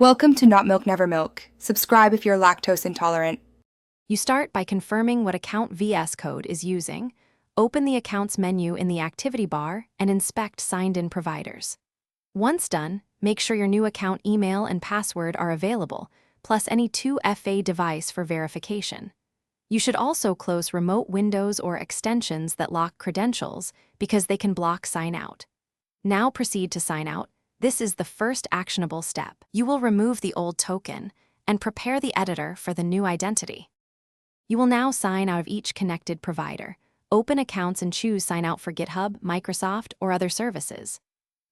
Welcome to Not Milk Never Milk. Subscribe if you're lactose intolerant. You start by confirming what account VS code is using, open the Accounts menu in the activity bar, and inspect signed-in providers. Once done, make sure your new account email and password are available, plus any 2FA device for verification. You should also close remote windows or extensions that lock credentials because they can block sign out. Now proceed to sign out. This is the first actionable step. You will remove the old token and prepare the editor for the new identity. You will now sign out of each connected provider. Open accounts and choose sign out for GitHub, Microsoft, or other services.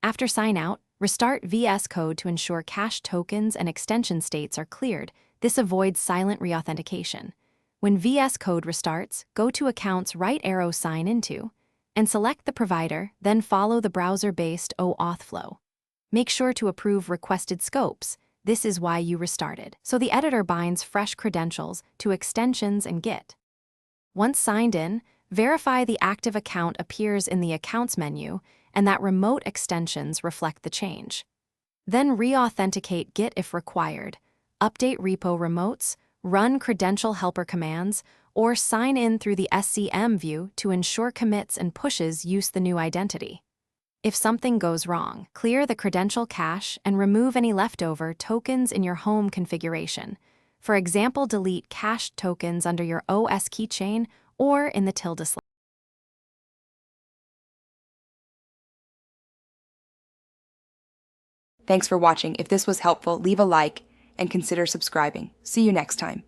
After sign out, restart VS Code to ensure cache tokens and extension states are cleared. This avoids silent reauthentication. When VS Code restarts, go to Accounts right arrow Sign Into and select the provider, then follow the browser-based OAuth flow. Make sure to approve requested scopes. This is why you restarted. So the editor binds fresh credentials to extensions and Git. Once signed in, verify the active account appears in the Accounts menu and that remote extensions reflect the change. Then re-authenticate Git if required, update repo remotes, run credential helper commands, or sign in through the SCM view to ensure commits and pushes use the new identity. If something goes wrong, clear the credential cache and remove any leftover tokens in your home configuration. For example, delete cached tokens under your OS keychain or in the tilde slash. Thanks for watching. If this was helpful, leave a like and consider subscribing. See you next time.